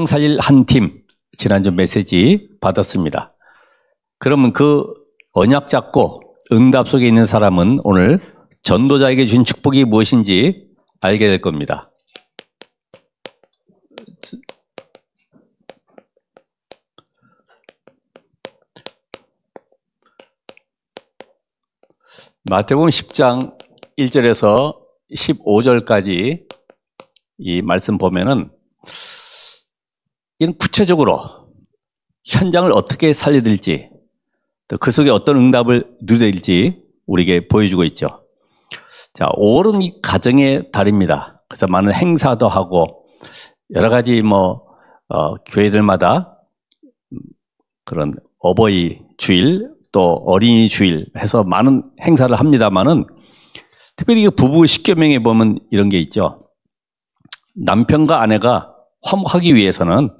살릴 한 팀 지난주 메시지 받았습니다. 그러면 그 언약 잡고 응답 속에 있는 사람은 오늘 전도자에게 주신 축복이 무엇인지 알게 될 겁니다. 마태복음 10장 1절에서 15절까지 이 말씀 보면은 이런 구체적으로 현장을 어떻게 살려드릴지 또 그 속에 어떤 응답을 누릴지 우리에게 보여주고 있죠. 자, 5월은 이 가정의 달입니다. 그래서 많은 행사도 하고 여러 가지 교회들마다 그런 어버이 주일 또 어린이 주일 해서 많은 행사를 합니다만은 특별히 부부 십계명에 보면 이런 게 있죠. 남편과 아내가 화목하기 위해서는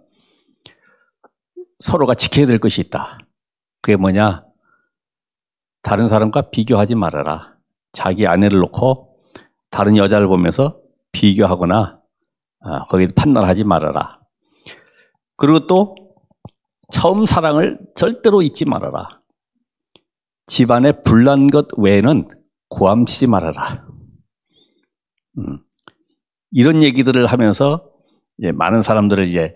서로가 지켜야 될 것이 있다. 그게 뭐냐? 다른 사람과 비교하지 말아라. 자기 아내를 놓고 다른 여자를 보면서 비교하거나 거기에 판단하지 말아라. 그리고 또 처음 사랑을 절대로 잊지 말아라. 집안에 불난 것 외에는 고함치지 말아라. 이런 얘기들을 하면서 이제 많은 사람들을 이제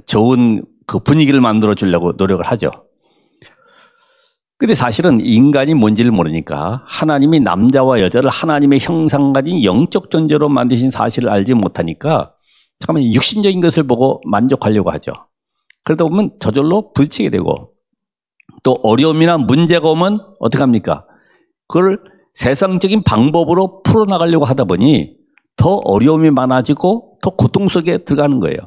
좋은 그 분위기를 만들어 주려고 노력을 하죠. 근데 사실은 인간이 뭔지를 모르니까 하나님이 남자와 여자를 하나님의 형상 가진 영적 존재로 만드신 사실을 알지 못하니까 잠깐만 육신적인 것을 보고 만족하려고 하죠. 그러다 보면 저절로 부딪히게 되고 또 어려움이나 문제가 오면 어떻게 합니까? 그걸 세상적인 방법으로 풀어나가려고 하다 보니 더 어려움이 많아지고 더 고통 속에 들어가는 거예요.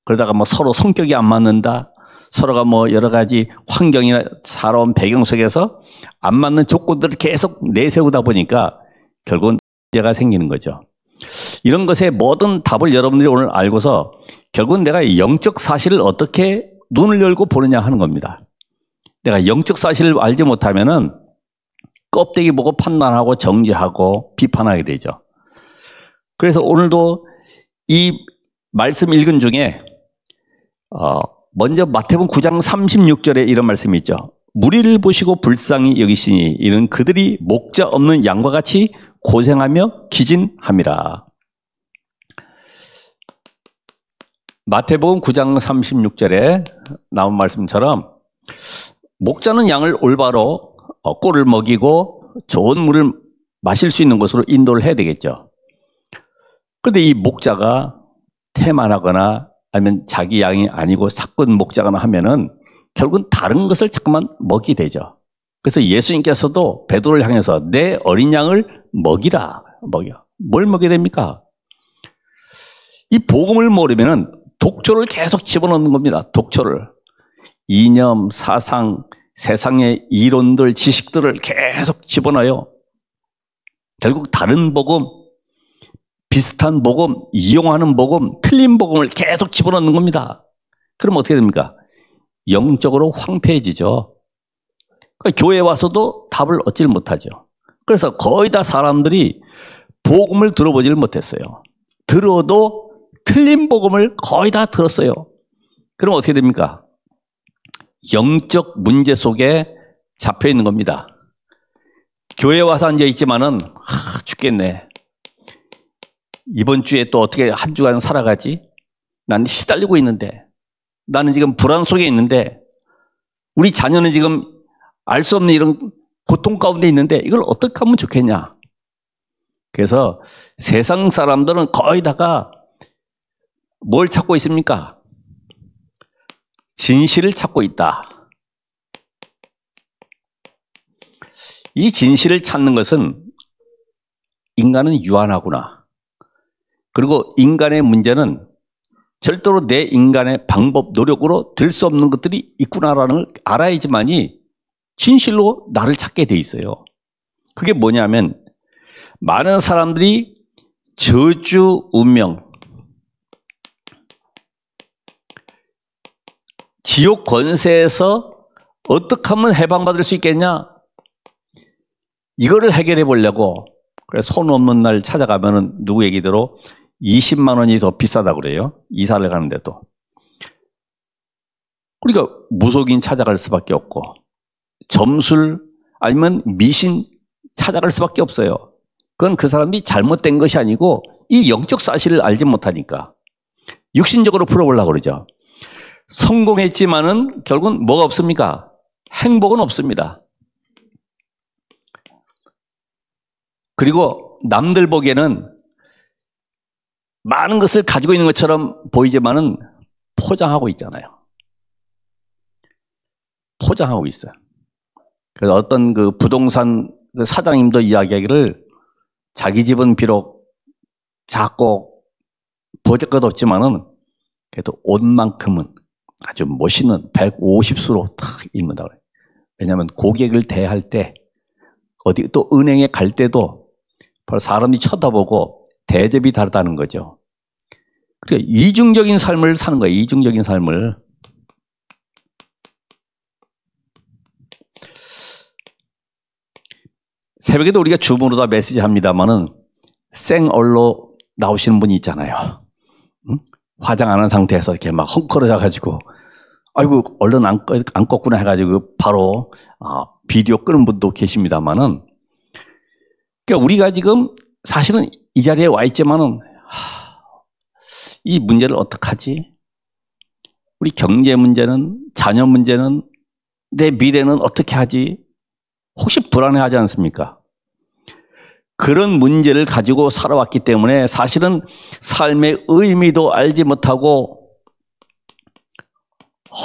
그러다가 서로 성격이 안 맞는다. 서로가 여러 가지 환경이나 살아온 배경 속에서 안 맞는 조건들을 계속 내세우다 보니까 결국은 문제가 생기는 거죠. 이런 것에 모든 답을 여러분들이 오늘 알고서 결국은 내가 영적 사실을 어떻게 눈을 열고 보느냐 하는 겁니다. 내가 영적 사실을 알지 못하면은 껍데기 보고 판단하고 정죄하고 비판하게 되죠. 그래서 오늘도 이 말씀 읽은 중에 먼저 마태복음 9장 36절에 이런 말씀이 있죠. 무리를 보시고 불쌍히 여기시니 이는 그들이 목자 없는 양과 같이 고생하며 기진함이라. 마태복음 9장 36절에 나온 말씀처럼 목자는 양을 올바로 꼴을 먹이고 좋은 물을 마실 수 있는 곳으로 인도를 해야 되겠죠. 그런데 이 목자가 태만하거나 아니면 자기 양이 아니고 사건 목자거나 하면은 결국은 다른 것을 자꾸만 먹이게 되죠. 그래서 예수님께서도 베드로를 향해서 내 어린 양을 먹이라. 먹여. 뭘 먹여야 됩니까? 이 복음을 모르면은 독초를 계속 집어넣는 겁니다. 독초를. 이념, 사상, 세상의 이론들, 지식들을 계속 집어넣어요. 결국 다른 복음, 비슷한 복음, 이용하는 복음, 틀린 복음을 계속 집어넣는 겁니다. 그럼 어떻게 됩니까? 영적으로 황폐해지죠. 그러니까 교회에 와서도 답을 얻지를 못하죠. 그래서 거의 다 사람들이 복음을 들어보지를 못했어요. 들어도 틀린 복음을 거의 다 들었어요. 그럼 어떻게 됩니까? 영적 문제 속에 잡혀 있는 겁니다. 교회에 와서 앉아 있지만은 죽겠네. 이번 주에 또 어떻게 한 주간 살아가지? 나는 시달리고 있는데, 나는 지금 불안 속에 있는데, 우리 자녀는 지금 알 수 없는 이런 고통 가운데 있는데 이걸 어떻게 하면 좋겠냐? 그래서 세상 사람들은 거의 다가 뭘 찾고 있습니까? 진실을 찾고 있다. 이 진실을 찾는 것은 인간은 유한하구나. 그리고 인간의 문제는 절대로 내 인간의 방법, 노력으로 될 수 없는 것들이 있구나라는 걸 알아야지만이 진실로 나를 찾게 돼 있어요. 그게 뭐냐면 많은 사람들이 저주 운명, 지옥 권세에서 어떻게 하면 해방받을 수 있겠냐? 이거를 해결해 보려고 그래서 손 없는 날 찾아가면은 누구 얘기대로 20만 원이 더 비싸다고 그래요. 이사를 가는데도. 그러니까 무속인 찾아갈 수밖에 없고 점술 아니면 미신 찾아갈 수밖에 없어요. 그건 그 사람이 잘못된 것이 아니고 이 영적 사실을 알지 못하니까 육신적으로 풀어보려고 그러죠. 성공했지만은 결국은 뭐가 없습니까? 행복은 없습니다. 그리고 남들 보기에는 많은 것을 가지고 있는 것처럼 보이지만은 포장하고 있잖아요. 포장하고 있어요. 그래서 어떤 그 부동산 사장님도 이야기하기를 자기 집은 비록 작고 보잘것 없지만은 그래도 옷만큼은 아주 멋있는 150수로 탁 입는다 그래요. 왜냐하면 고객을 대할 때 어디 또 은행에 갈 때도 바로 사람이 쳐다보고 대접이 다르다는 거죠. 그러니까 이중적인 삶을 사는 거예요. 이중적인 삶을. 새벽에도 우리가 줌으로 다 메시지 합니다만은 생얼로 나오시는 분이 있잖아요. 응? 화장 안 한 상태에서 이렇게 막 헝클어져 가지고 아이고 얼른 안 껐구나 해가지고 바로 비디오 끄는 분도 계십니다만은 그러니까 우리가 지금 사실은 이 자리에 와 있지만은 이 문제를 어떡하지? 우리 경제 문제는 자녀 문제는 내 미래는 어떻게 하지? 혹시 불안해하지 않습니까? 그런 문제를 가지고 살아왔기 때문에 사실은 삶의 의미도 알지 못하고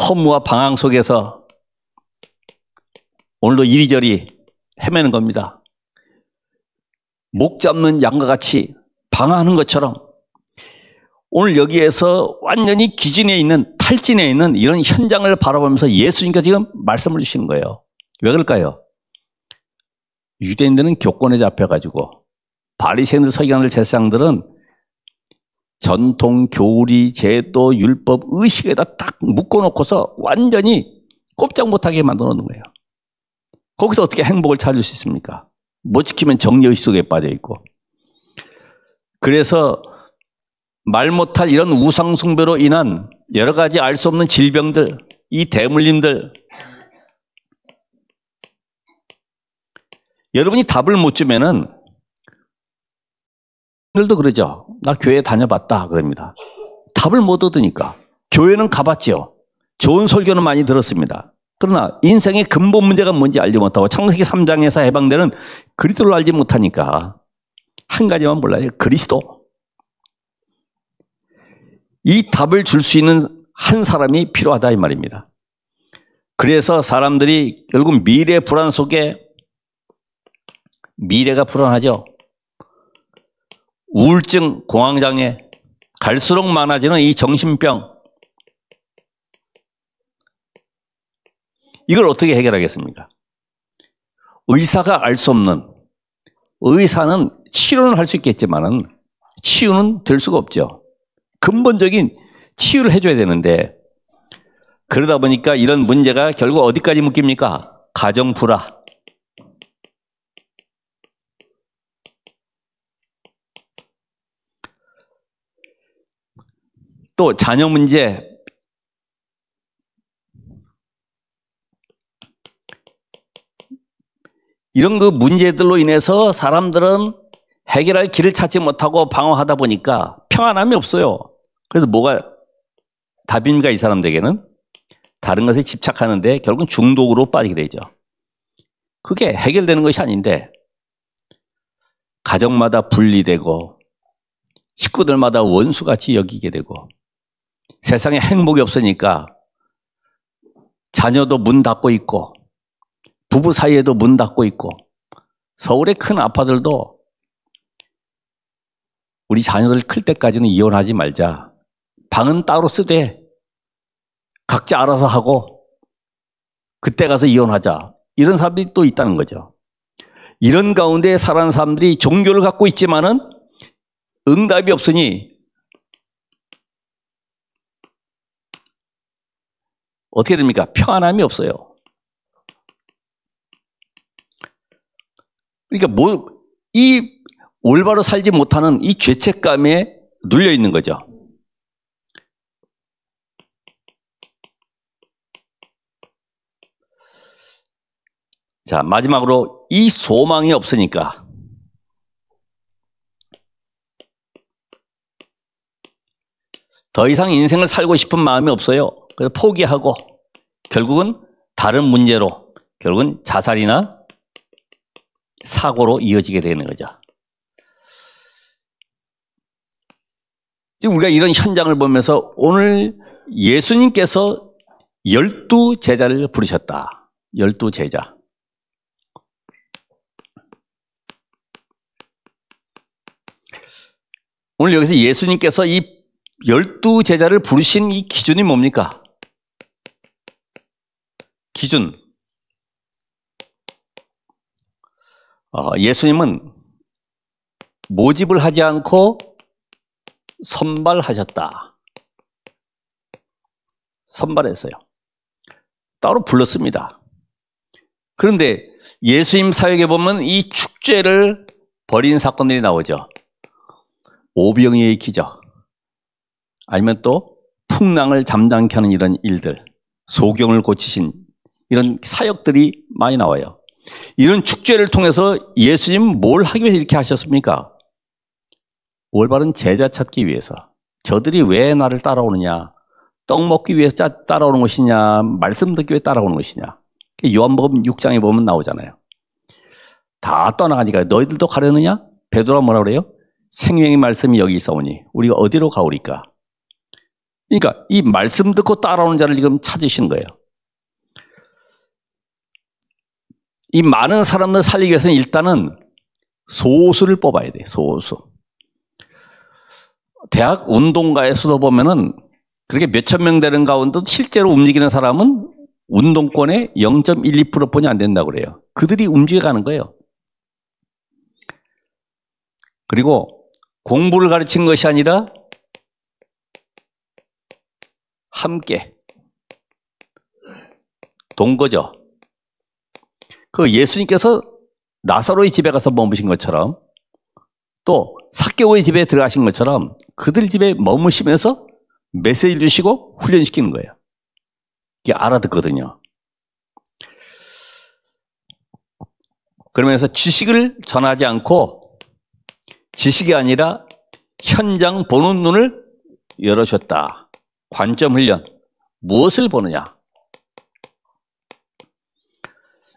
허무와 방황 속에서 오늘도 이리저리 헤매는 겁니다. 목 잡는 양과 같이 방황하는 것처럼 오늘 여기에서 완전히 기진에 있는 탈진에 있는 이런 현장을 바라보면서 예수님께서 지금 말씀을 주시는 거예요. 왜 그럴까요? 유대인들은 교권에 잡혀가지고 바리새인들, 서기관들, 제사장들은 전통, 교리, 제도, 율법, 의식에다 딱 묶어놓고서 완전히 꼼짝 못하게 만들어놓는 거예요. 거기서 어떻게 행복을 찾을 수 있습니까? 못 지키면 정의의식 속에 빠져있고. 그래서 말 못할 이런 우상숭배로 인한 여러 가지 알 수 없는 질병들, 이 대물림들, 여러분이 답을 못 주면은 오늘도 그러죠. 나 교회 다녀봤다 그럽니다. 답을 못 얻으니까. 교회는 가봤죠. 좋은 설교는 많이 들었습니다. 그러나 인생의 근본 문제가 뭔지 알지 못하고 창세기 3장에서 해방되는 그리스도를 알지 못하니까 한 가지만 몰라요. 그리스도. 이 답을 줄 수 있는 한 사람이 필요하다 이 말입니다. 그래서 사람들이 결국 미래 불안 속에 미래가 불안하죠. 우울증, 공황장애, 갈수록 많아지는 이 정신병. 이걸 어떻게 해결하겠습니까? 의사가 알 수 없는, 의사는 치료는 할 수 있겠지만은 치유는 될 수가 없죠. 근본적인 치유를 해줘야 되는데 그러다 보니까 이런 문제가 결국 어디까지 묶입니까? 가정 불화. 또 자녀 문제, 이런 그 문제들로 인해서 사람들은 해결할 길을 찾지 못하고 방황하다 보니까 평안함이 없어요. 그래서 뭐가 답입니까? 이 사람들에게는 다른 것에 집착하는데 결국은 중독으로 빠지게 되죠. 그게 해결되는 것이 아닌데 가정마다 분리되고 식구들마다 원수같이 여기게 되고 세상에 행복이 없으니까 자녀도 문 닫고 있고 부부 사이에도 문 닫고 있고 서울의 큰 아파들도 우리 자녀들 클 때까지는 이혼하지 말자. 방은 따로 쓰되 각자 알아서 하고 그때 가서 이혼하자. 이런 사람들이 또 있다는 거죠. 이런 가운데 살아가는 사람들이 종교를 갖고 있지만은 응답이 없으니 어떻게 됩니까? 평안함이 없어요. 그러니까 이 올바로 살지 못하는 이 죄책감에 눌려 있는 거죠. 자, 마지막으로 이 소망이 없으니까 더 이상 인생을 살고 싶은 마음이 없어요. 그래서 포기하고 결국은 다른 문제로, 결국은 자살이나 사고로 이어지게 되는 거죠. 지금 우리가 이런 현장을 보면서 오늘 예수님께서 12제자를 부르셨다. 12제자. 오늘 여기서 예수님께서 이 12제자를 부르신 이 기준이 뭡니까? 기준. 예수님은 모집을 하지 않고 선발하셨다. 선발했어요. 따로 불렀습니다. 그런데 예수님 사역에 보면 이 축제를 벌인 사건들이 나오죠. 오병이의 기적, 아니면 또 풍랑을 잠잠케 하는 이런 일들, 소경을 고치신 이런 사역들이 많이 나와요. 이런 축제를 통해서 예수님 뭘 하기 위해서 이렇게 하셨습니까? 올바른 제자 찾기 위해서. 저들이 왜 나를 따라오느냐? 떡 먹기 위해서 따라오는 것이냐? 말씀 듣기 위해 따라오는 것이냐? 요한복음 6장에 보면 나오잖아요. 다 떠나가니까 너희들도 가려느냐? 베드로가 뭐라 그래요? 생명의 말씀이 여기 있사오니 우리가 어디로 가오리까? 그러니까 이 말씀 듣고 따라오는 자를 지금 찾으신 거예요. 이 많은 사람들 살리기 위해서는 일단은 소수를 뽑아야 돼요. 소수. 대학 운동가에서도 보면은 그렇게 몇천 명 되는 가운데 실제로 움직이는 사람은 운동권의 0.12%뿐이 안 된다고 그래요. 그들이 움직여가는 거예요. 그리고 공부를 가르친 것이 아니라 함께 동거죠. 그 예수님께서 나사로의 집에 가서 머무신 것처럼 또 삭개오의 집에 들어가신 것처럼 그들 집에 머무시면서 메시지를 주시고 훈련시키는 거예요. 이게 알아듣거든요. 그러면서 지식을 전하지 않고 지식이 아니라 현장 보는 눈을 열어줬다. 관점 훈련. 무엇을 보느냐?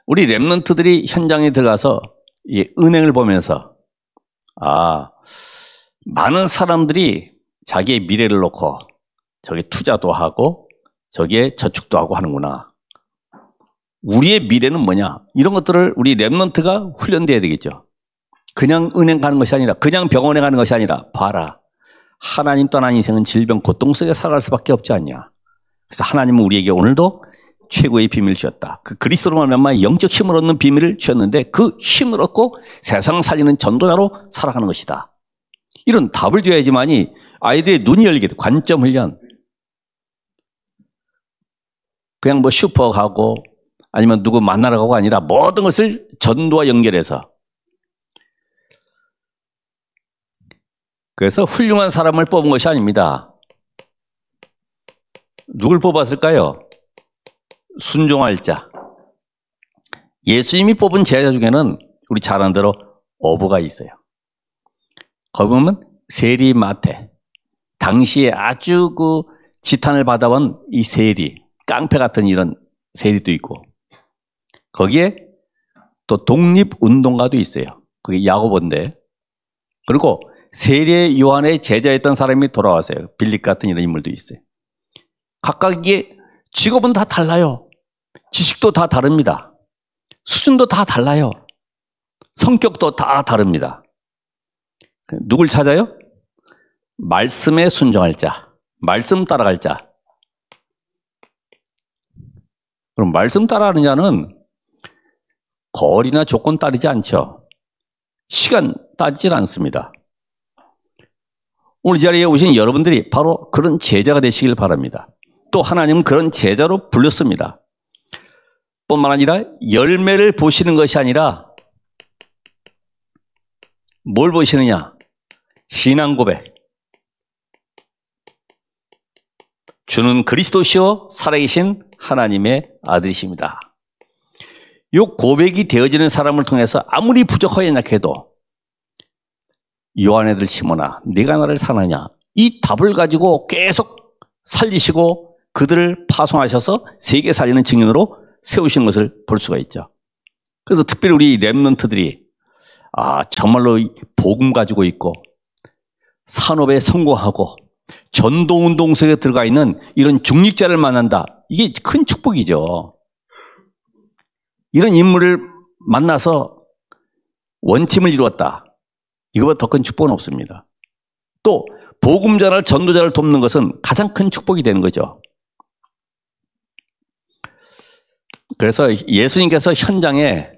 우리 랩런트들이 현장에 들어가서 이 은행을 보면서 많은 사람들이 자기의 미래를 놓고 저기 투자도 하고 저기에 저축도 하고 하는구나. 우리의 미래는 뭐냐? 이런 것들을 우리 랩런트가 훈련돼야 되겠죠. 그냥 은행 가는 것이 아니라, 그냥 병원에 가는 것이 아니라, 봐라. 하나님 떠난 인생은 질병, 고통 속에 살아갈 수밖에 없지 않냐. 그래서 하나님은 우리에게 오늘도 최고의 비밀을 주셨다. 그 그리스도로 말미암아 영적 힘을 얻는 비밀을 주셨는데 그 힘을 얻고 세상 살리는 전도자로 살아가는 것이다. 이런 답을 줘야지만이 아이들의 눈이 열리게 돼. 관점 훈련. 그냥 뭐 슈퍼 가고 아니면 누구 만나러 가고 아니라 모든 것을 전도와 연결해서. 그래서 훌륭한 사람을 뽑은 것이 아닙니다. 누굴 뽑았을까요? 순종할 자. 예수님이 뽑은 제자 중에는 우리 잘 아는 대로 어부가 있어요. 거기 보면 세리 마태. 당시에 아주 그 지탄을 받아온 이 세리, 깡패 같은 이런 세리도 있고, 거기에 또 독립운동가도 있어요. 그게 야고보인데, 그리고 세례 요한의 제자였던 사람이 돌아왔어요. 빌립 같은 이런 인물도 있어요. 각각의 직업은 다 달라요. 지식도 다 다릅니다. 수준도 다 달라요. 성격도 다 다릅니다. 누굴 찾아요? 말씀에 순종할 자, 말씀 따라갈 자. 그럼 말씀 따라가는 자는 거리나 조건 따르지 않죠. 시간 따지질 않습니다. 오늘 이 자리에 오신 여러분들이 바로 그런 제자가 되시길 바랍니다. 또 하나님은 그런 제자로 불렀습니다. 뿐만 아니라 열매를 보시는 것이 아니라 뭘 보시느냐? 신앙 고백. 주는 그리스도시요 살아계신 하나님의 아들이십니다. 이 고백이 되어지는 사람을 통해서 아무리 부족하게 연약해도 요한애들 시몬아 네가 나를 사느냐 이 답을 가지고 계속 살리시고 그들을 파송하셔서 세계 살리는 증인으로 세우신 것을 볼 수가 있죠. 그래서 특별히 우리 렘넌트들이 정말로 복음 가지고 있고 산업에 성공하고 전도운동 속에 들어가 있는 이런 중직자를 만난다. 이게 큰 축복이죠. 이런 인물을 만나서 원팀을 이루었다. 이거보다 더 큰 축복은 없습니다. 또 복음자를 전도자를 돕는 것은 가장 큰 축복이 되는 거죠. 그래서 예수님께서 현장에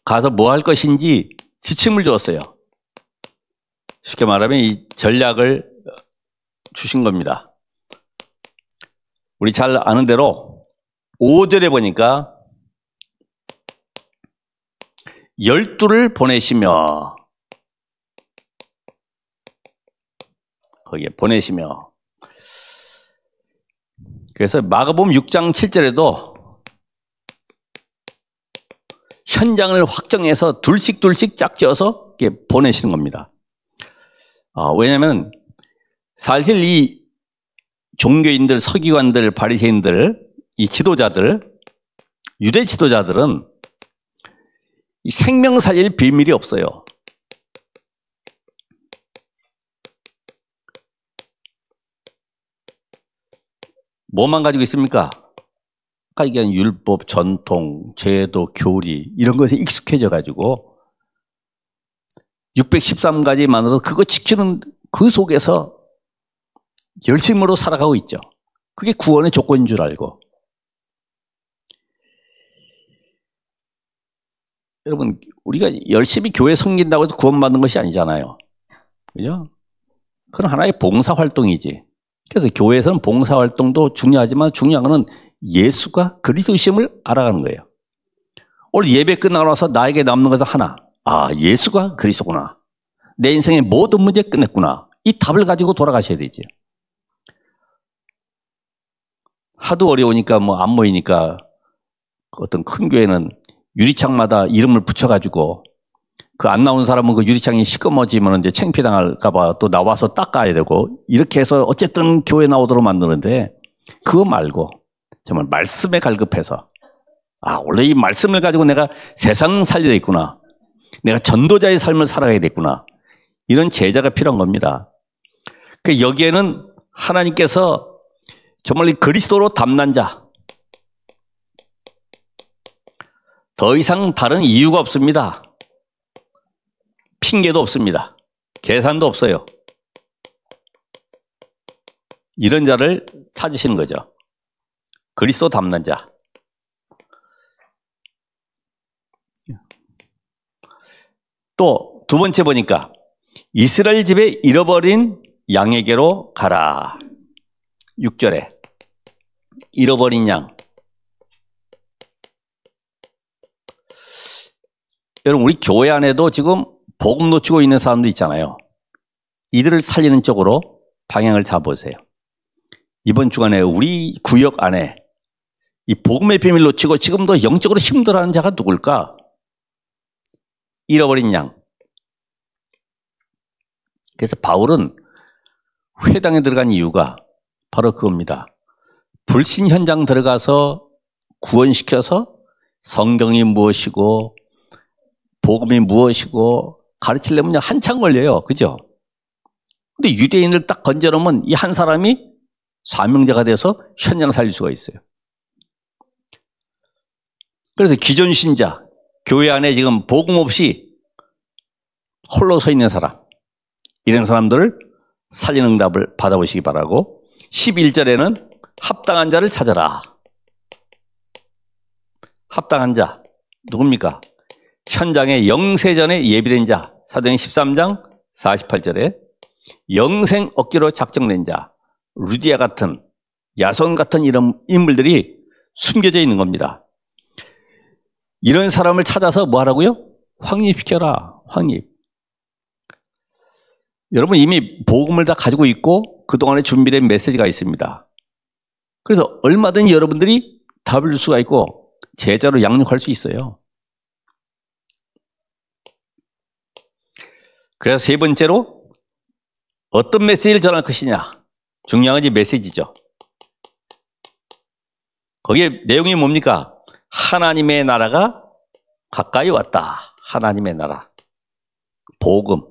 가서 뭐 할 것인지 지침을 주었어요. 쉽게 말하면 이 전략을 주신 겁니다. 우리 잘 아는 대로 5절에 보니까 12를 보내시며 거기에 보내시며 그래서 마가복음 6장 7절에도 현장을 확정해서 둘씩 짝지어서 보내시는 겁니다. 왜냐하면 사실 이 종교인들, 서기관들, 바리새인들, 이 지도자들, 유대 지도자들은 이 생명 살릴 비밀이 없어요. 뭐만 가지고 있습니까? 이게 율법, 전통, 제도, 교리 이런 것에 익숙해져 가지고 613가지 만으로 그거 지키는 그 속에서 열심으로 살아가고 있죠. 그게 구원의 조건인 줄 알고. 여러분, 우리가 열심히 교회 섬긴다고 해서 구원받는 것이 아니잖아요. 그죠? 그건 하나의 봉사활동이지. 그래서 교회에서는 봉사활동도 중요하지만 중요한 것은 예수가 그리스도심을 알아가는 거예요. 오늘 예배 끝나고 나서 나에게 남는 것은 하나. 예수가 그리스도구나. 내 인생의 모든 문제 끝냈구나. 이 답을 가지고 돌아가셔야 되지. 하도 어려우니까 안 모이니까 어떤 큰 교회는 유리창마다 이름을 붙여가지고 그 안 나오는 사람은 그 유리창이 시꺼머지면 이제 창피당할까봐 또 나와서 닦아야 되고 이렇게 해서 어쨌든 교회 나오도록 만드는데 그거 말고 정말 말씀에 갈급해서 원래 이 말씀을 가지고 내가 세상 살려야 되겠구나. 내가 전도자의 삶을 살아가야 되겠구나. 이런 제자가 필요한 겁니다. 여기에는 하나님께서 정말 이 그리스도로 담난 자 더 이상 다른 이유가 없습니다. 핑계도 없습니다. 계산도 없어요. 이런 자를 찾으시는 거죠. 그리스도 담는 자. 또 두 번째 보니까 이스라엘 집에 잃어버린 양에게로 가라. 6절에 잃어버린 양. 여러분 우리 교회 안에도 지금 복음 놓치고 있는 사람도 있잖아요. 이들을 살리는 쪽으로 방향을 잡으세요. 이번 주간에 우리 구역 안에 이 복음의 비밀 놓치고 지금도 영적으로 힘들어하는 자가 누굴까? 잃어버린 양. 그래서 바울은 회당에 들어간 이유가 바로 그겁니다. 불신 현장 들어가서 구원시켜서 성경이 무엇이고 복음이 무엇이고 가르치려면 한참 걸려요. 그죠? 근데 유대인을 딱 건져놓으면 이 한 사람이 사명자가 돼서 현장을 살릴 수가 있어요. 그래서 기존 신자, 교회 안에 지금 복음 없이 홀로 서 있는 사람, 이런 사람들을 살리는 응답을 받아보시기 바라고 11절에는 합당한 자를 찾아라. 합당한 자 누굽니까? 현장에 영세전에 예비된 자 사도행 13장 48절에 영생 얻기로 작정된 자 루디아 같은 야손 같은 이런 인물들이 숨겨져 있는 겁니다. 이런 사람을 찾아서 뭐 하라고요? 확립시켜라. 확립. 여러분 이미 복음을 다 가지고 있고 그동안에 준비된 메시지가 있습니다. 그래서 얼마든지 여러분들이 답을 줄 수가 있고 제자로 양육할 수 있어요. 그래서 세 번째로 어떤 메시지를 전할 것이냐. 중요한 건 이 메시지죠. 거기에 내용이 뭡니까? 하나님의 나라가 가까이 왔다. 하나님의 나라. 복음.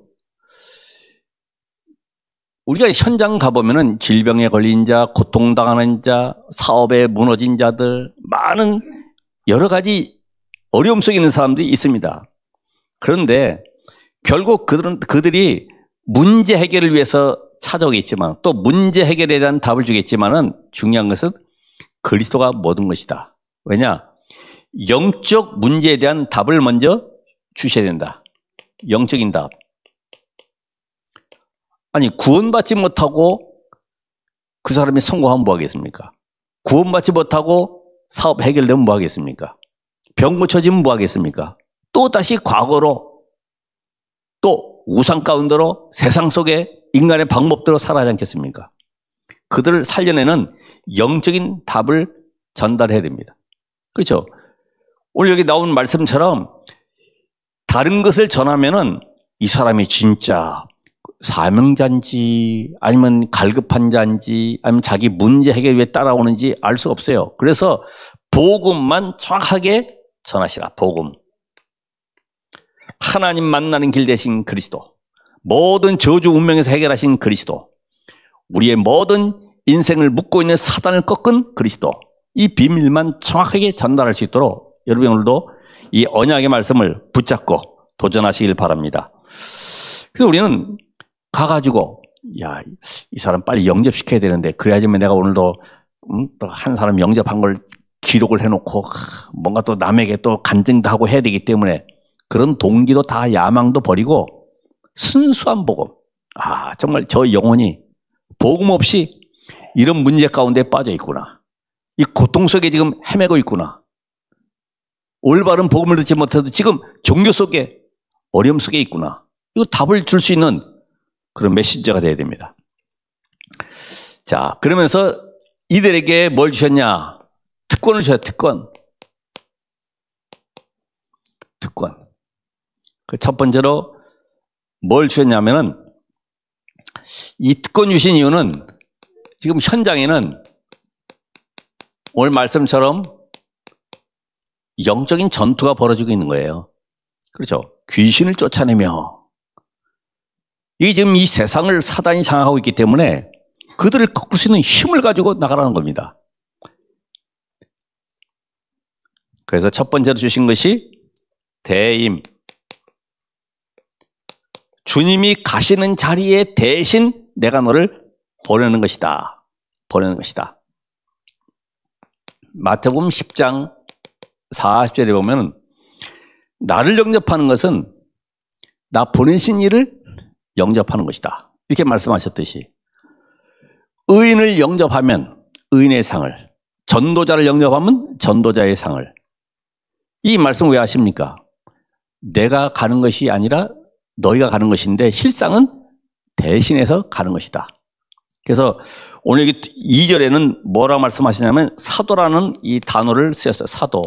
우리가 현장 가보면은 질병에 걸린 자, 고통당하는 자, 사업에 무너진 자들, 많은 여러 가지 어려움 속에 있는 사람들이 있습니다. 그런데 결국 그들이 문제 해결을 위해서 찾아오겠지만 또 문제 해결에 대한 답을 주겠지만은 중요한 것은 그리스도가 모든 것이다. 왜냐? 영적 문제에 대한 답을 먼저 주셔야 된다. 영적인 답. 아니, 구원받지 못하고 그 사람이 성공하면 뭐 하겠습니까? 구원받지 못하고 사업 해결되면 뭐 하겠습니까? 병 고쳐지면 뭐 하겠습니까? 또 다시 과거로 또 우상 가운데로 세상 속에 인간의 방법대로 살아야지 않겠습니까? 그들을 살려내는 영적인 답을 전달해야 됩니다. 그렇죠? 오늘 여기 나온 말씀처럼 다른 것을 전하면은 이 사람이 진짜 사명자인지 아니면 갈급한 자인지 아니면 자기 문제 해결 위해 따라오는지 알 수 없어요. 그래서 복음만 정확하게 전하시라. 복음. 하나님 만나는 길 되신 그리스도. 모든 저주 운명에서 해결하신 그리스도. 우리의 모든 인생을 묶고 있는 사단을 꺾은 그리스도. 이 비밀만 정확하게 전달할 수 있도록 여러분 오늘도 이 언약의 말씀을 붙잡고 도전하시길 바랍니다. 그래서 우리는 가가지고 야, 이 사람 빨리 영접시켜야 되는데 그래야지만 내가 오늘도 또 한 사람 영접한 걸 기록을 해놓고 뭔가 또 남에게 또 간증도 하고 해야 되기 때문에 그런 동기도 다 야망도 버리고 순수한 복음. 아, 정말 저 영혼이 복음 없이 이런 문제 가운데 빠져 있구나. 이 고통 속에 지금 헤매고 있구나. 올바른 복음을 듣지 못해도 지금 종교 속에 어려움 속에 있구나. 이거 답을 줄 수 있는 그런 메시지가 돼야 됩니다. 자, 그러면서 이들에게 뭘 주셨냐? 특권을 주셨어요. 특권. 그 첫 번째로 뭘 주셨냐면은 이 특권 주신 이유는 지금 현장에는 오늘 말씀처럼 영적인 전투가 벌어지고 있는 거예요. 그렇죠? 귀신을 쫓아내며 이게 지금 이 세상을 사단이 장악하고 있기 때문에 그들을 꺾을 수 있는 힘을 가지고 나가라는 겁니다. 그래서 첫 번째로 주신 것이 대임. 주님이 가시는 자리에 대신 내가 너를 보내는 것이다. 보내는 것이다. 마태복음 10장 40절에 보면 나를 영접하는 것은 나 보내신 이를 영접하는 것이다. 이렇게 말씀하셨듯이 의인을 영접하면 의인의 상을, 전도자를 영접하면 전도자의 상을. 이 말씀 왜 하십니까? 내가 가는 것이 아니라 너희가 가는 것인데 실상은 대신해서 가는 것이다. 그래서 오늘 2절에는 뭐라고 말씀하시냐면 사도라는 이 단어를 쓰였어요. 사도.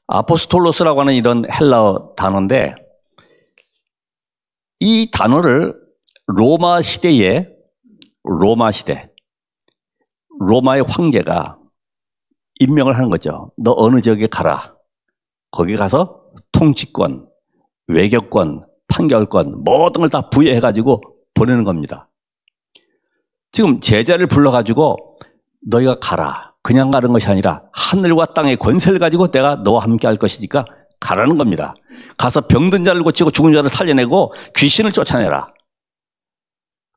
아포스톨로스라고 하는 이런 헬라어 단어인데 이 단어를 로마 시대 로마의 황제가 임명을 하는 거죠. 너 어느 지역에 가라. 거기 가서 통치권, 외교권, 판결권 모든 걸 다 부여해가지고 보내는 겁니다. 지금 제자를 불러가지고 너희가 가라. 그냥 가는 것이 아니라 하늘과 땅의 권세를 가지고 내가 너와 함께 할 것이니까 가라는 겁니다. 가서 병든 자를 고치고 죽은 자를 살려내고 귀신을 쫓아내라.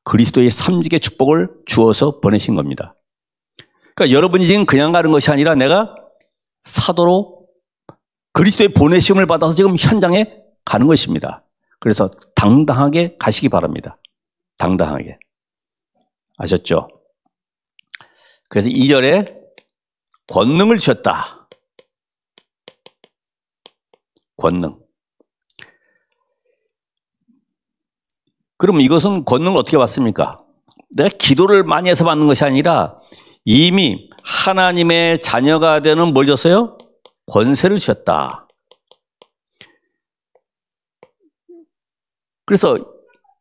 그리스도의 삼직의 축복을 주어서 보내신 겁니다. 그러니까 여러분이 지금 그냥 가는 것이 아니라 내가 사도로 그리스도의 보내심을 받아서 지금 현장에 가는 것입니다. 그래서 당당하게 가시기 바랍니다. 당당하게. 아셨죠? 그래서 2절에 권능을 주셨다. 권능. 그럼 이것은 권능을 어떻게 받습니까? 내가 기도를 많이 해서 받는 것이 아니라 이미 하나님의 자녀가 되는 뭘 줬어요? 권세를 주셨다. 그래서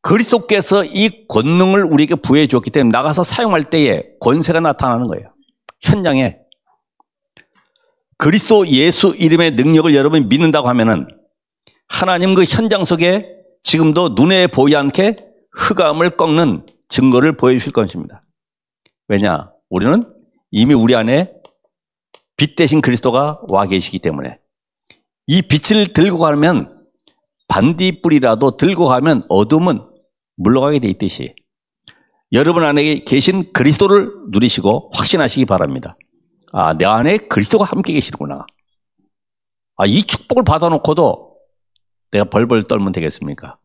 그리스도께서 이 권능을 우리에게 부여해 주었기 때문에 나가서 사용할 때에 권세가 나타나는 거예요. 현장에. 그리스도 예수 이름의 능력을 여러분이 믿는다고 하면은 하나님 그 현장 속에 지금도 눈에 보이지 않게 흑암을 꺾는 증거를 보여주실 것입니다. 왜냐? 우리는 이미 우리 안에 빛 대신 그리스도가 와 계시기 때문에 이 빛을 들고 가면 반딧불이라도 들고 가면 어둠은 물러가게 돼 있듯이 여러분 안에 계신 그리스도를 누리시고 확신하시기 바랍니다. 아, 내 안에 그리스도가 함께 계시구나. 아, 이 축복을 받아놓고도 내가 벌벌 떨면 되겠습니까?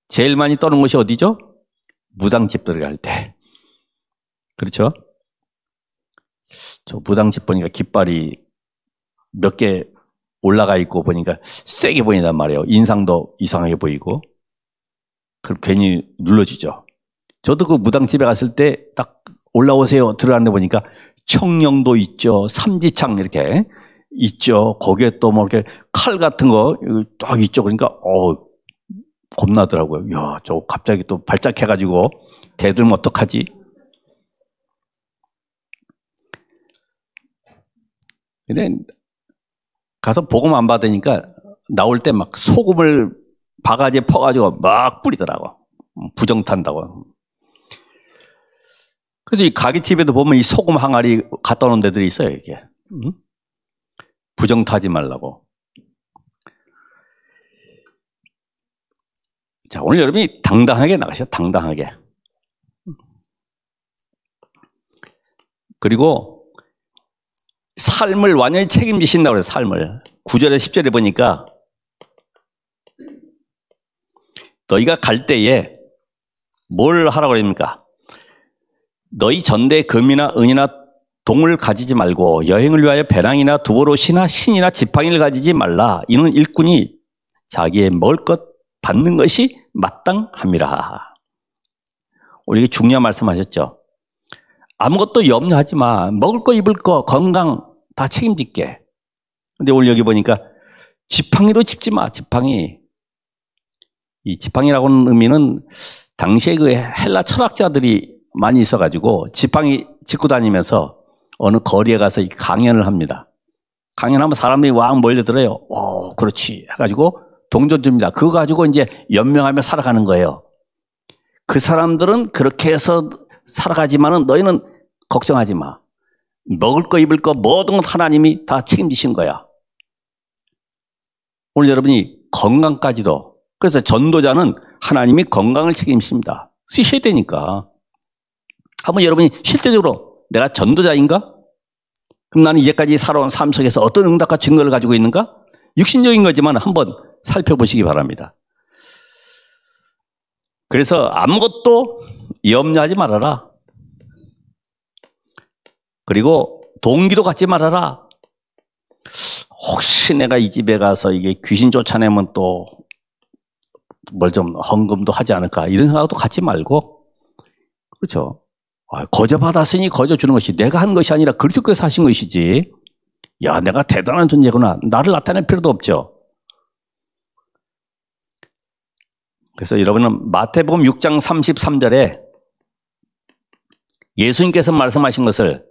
제일 많이 떠는 곳이 어디죠? 무당집 들어갈 때. 그렇죠? 저 무당집 보니까 깃발이 몇 개 올라가 있고 보니까 세게 보인단 말이에요. 인상도 이상하게 보이고. 그럼 괜히 눌러지죠. 저도 그 무당집에 갔을 때 딱 올라오세요 들어갔는데 보니까 청령도 있죠. 삼지창 이렇게 있죠. 거기에 또 뭐 이렇게 칼 같은 거 딱 있죠. 그러니까 겁나더라고요. 야, 저 갑자기 또 발작해가지고 대들면 어떡하지? 근데 가서 복음 안 받으니까 나올 때 막 소금을 바가지에 퍼가지고 막 뿌리더라고. 부정 탄다고. 그래서 이 가게집에도 보면 이 소금 항아리 갖다 놓은 데들이 있어요, 이게. 부정 타지 말라고. 자, 오늘 여러분이 당당하게 나가셔, 당당하게. 그리고 삶을 완전히 책임지신다고 그래요, 삶을. 9절에 10절에 보니까 너희가 갈 때에 뭘 하라고 그럽니까? 너희 전대에 금이나 은이나 동을 가지지 말고 여행을 위하여 배낭이나 두보롯이나 신이나 지팡이를 가지지 말라. 이는 일꾼이 자기의 먹을 것 받는 것이 마땅함이라. 우리 중요한 말씀하셨죠? 아무것도 염려하지 마. 먹을 거 입을 거 건강 다 책임질게. 근데 오늘 여기 보니까 지팡이도 짚지 마. 지팡이. 이 지팡이라고는 의미는 당시에 그 헬라 철학자들이 많이 있어가지고 지팡이 짚고 다니면서 어느 거리에 가서 강연을 합니다. 강연하면 사람들이 왕 몰려들어요. 그렇지 해가지고 동전 줍니다. 그거 가지고 이제 연명하며 살아가는 거예요. 그 사람들은 그렇게 해서 살아가지만은 너희는 걱정하지 마. 먹을 거 입을 거 모든 것 하나님이 다 책임지신 거야. 오늘 여러분이 건강까지도. 그래서 전도자는 하나님이 건강을 책임집니다. 쓰셔야 되니까. 한번 여러분이 실제적으로 내가 전도자인가? 그럼 나는 이제까지 살아온 삶 속에서 어떤 응답과 증거를 가지고 있는가? 육신적인 거지만 한번 살펴보시기 바랍니다. 그래서 아무것도 염려하지 말아라. 그리고 동기도 갖지 말아라. 혹시 내가 이 집에 가서 이게 귀신 쫓아내면 또 뭘 좀 헌금도 하지 않을까 이런 생각도 갖지 말고. 그렇죠. 거저 받았으니 거저 주는 것이 내가 한 것이 아니라 그리스도께서 하신 것이지. 야, 내가 대단한 존재구나. 나를 나타낼 필요도 없죠. 그래서 여러분은 마태복음 6장 33절에 예수님께서 말씀하신 것을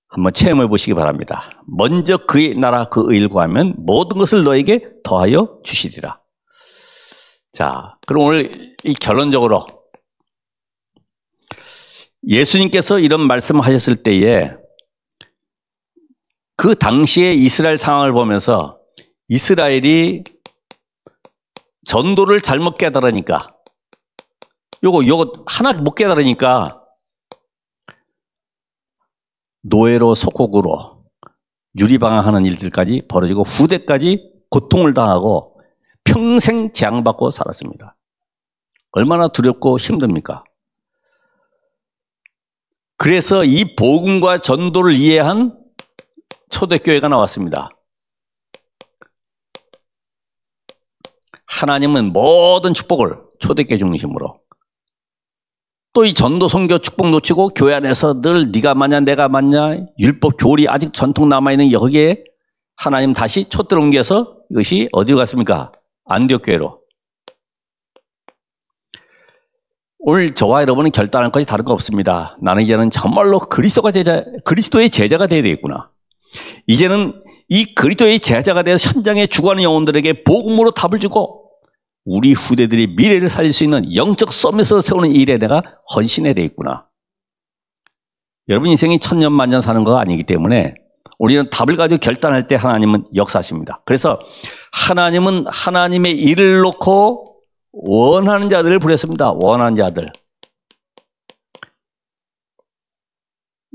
한번 체험해 보시기 바랍니다. 먼저 그의 나라 그 의를 구하면 모든 것을 너에게 더하여 주시리라. 자, 그럼 오늘 이 결론적으로 예수님께서 이런 말씀을 하셨을 때에 그 당시의 이스라엘 상황을 보면서 이스라엘이 전도를 잘못 깨달으니까 요거 하나 못 깨달으니까 노예로 속국으로 유리방황하는 일들까지 벌어지고 후대까지 고통을 당하고 평생 재앙받고 살았습니다. 얼마나 두렵고 힘듭니까? 그래서 이 복음과 전도를 이해한 초대교회가 나왔습니다. 하나님은 모든 축복을 초대교회 중심으로. 또 이 전도 선교 축복 놓치고 교회 안에서 늘 네가 맞냐 내가 맞냐 율법 교리 아직 전통 남아있는 여기에 하나님 다시 촛대를 옮겨서 이것이 어디로 갔습니까? 안디옥 교회로. 오늘 저와 여러분은 결단할 것이 다른 거 없습니다. 나는 이제는 정말로 그리스도의 제자가 되어야 되겠구나. 이제는 이 그리스도의 제자가 되어 현장에 죽어가는 영혼들에게 복음으로 답을 주고 우리 후대들이 미래를 살릴 수 있는 영적 서밋을 세우는 일에 내가 헌신해야 되겠구나. 여러분 인생이 천년 만년 사는 거 아니기 때문에 우리는 답을 가지고 결단할 때 하나님은 역사하십니다. 그래서 하나님은 하나님의 일을 놓고 원하는 자들을 부렸습니다. 원하는 자들.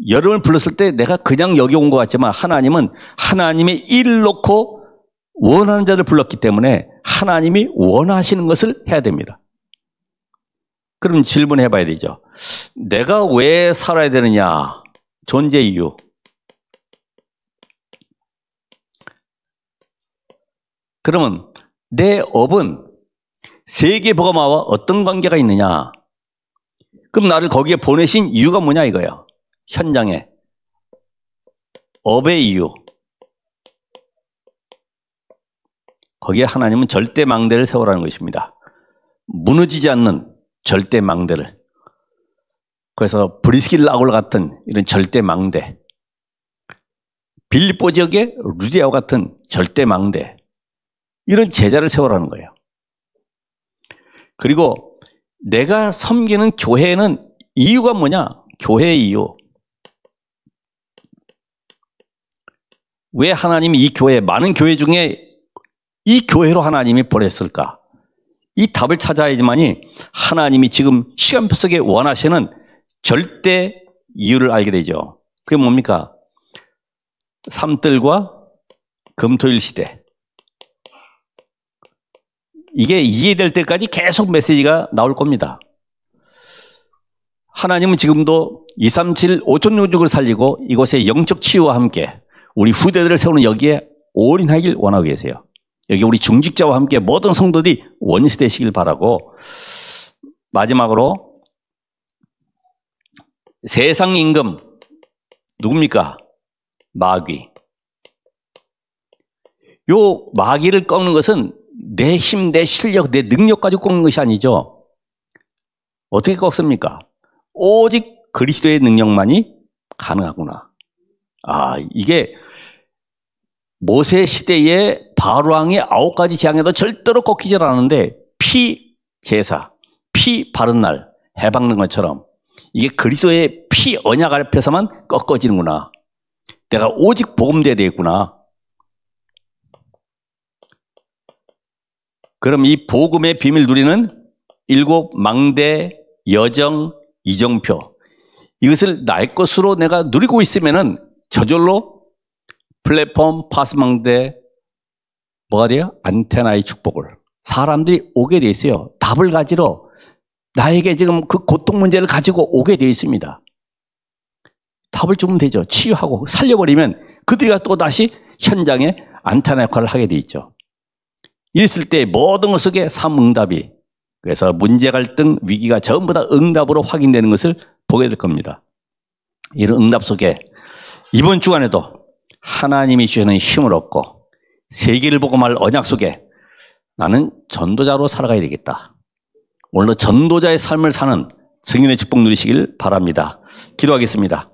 여러분을 불렀을 때 내가 그냥 여기 온 것 같지만 하나님은 하나님의 일을 놓고 원하는 자를 불렀기 때문에 하나님이 원하시는 것을 해야 됩니다. 그럼 질문해 봐야 되죠. 내가 왜 살아야 되느냐? 존재 이유. 그러면 내 업은 세계복음화와 어떤 관계가 있느냐? 그럼 나를 거기에 보내신 이유가 뭐냐 이거예요. 현장에. 업의 이유. 거기에 하나님은 절대 망대를 세우라는 것입니다. 무너지지 않는 절대 망대를. 그래서 브리스길라골 같은 이런 절대 망대. 빌립보 지역의 루디아와 같은 절대 망대. 이런 제자를 세우라는 거예요. 그리고 내가 섬기는 교회는 이유가 뭐냐? 교회의 이유. 왜 하나님이 이 교회, 많은 교회 중에 이 교회로 하나님이 보냈을까? 이 답을 찾아야지만이 하나님이 지금 시간표 속에 원하시는 절대 이유를 알게 되죠. 그게 뭡니까? 삼뜰과 금토일 시대. 이게 이해될 때까지 계속 메시지가 나올 겁니다. 하나님은 지금도 237 5천육족을 살리고 이곳에 영적 치유와 함께 우리 후대들을 세우는 여기에 올인하길 원하고 계세요. 여기 우리 중직자와 함께 모든 성도들이 원시 되시길 바라고, 마지막으로 세상 임금 누굽니까? 마귀. 요 마귀를 꺾는 것은 내 힘, 내 실력, 내 능력 가지고 꺾는 것이 아니죠. 어떻게 꺾습니까? 오직 그리스도의 능력만이 가능하구나. 이게 모세 시대의 바로왕의 9가지 재앙에도 절대로 꺾이질 않았는데 피 제사, 피 바른 날 해방는 것처럼 이게 그리스도의 피 언약 앞에서만 꺾어지는구나. 내가 오직 복음돼야 되겠구나. 그럼 이 복음의 비밀 누리는 7 망대 여정 이정표, 이것을 나의 것으로 내가 누리고 있으면은 저절로 플랫폼 파스망대 뭐가 돼요? 안테나의 축복을 사람들이 오게 돼 있어요. 답을 가지러 나에게 지금 그 고통 문제를 가지고 오게 돼 있습니다. 답을 주면 되죠. 치유하고 살려버리면 그들이 또 다시 현장에 안테나 역할을 하게 돼 있죠. 이랬을 때 모든 것 속에 삼응답이, 그래서 문제, 갈등, 위기가 전부 다 응답으로 확인되는 것을 보게 될 겁니다. 이런 응답 속에 이번 주간에도 하나님이 주시는 힘을 얻고 세계를 보고 말 언약 속에 나는 전도자로 살아가야 되겠다. 오늘도 전도자의 삶을 사는 증인의 축복 누리시길 바랍니다. 기도하겠습니다.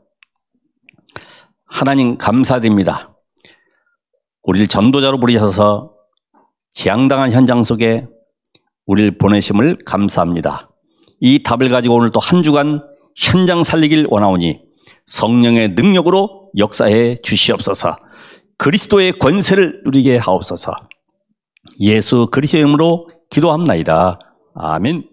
하나님 감사드립니다. 우리를 전도자로 부르셔서 재앙당한 현장 속에 우리를 보내심을 감사합니다. 이 답을 가지고 오늘 또 한 주간 현장 살리길 원하오니 성령의 능력으로 역사해 주시옵소서. 그리스도의 권세를 누리게 하옵소서. 예수 그리스도의 이름으로 기도합나이다. 아멘.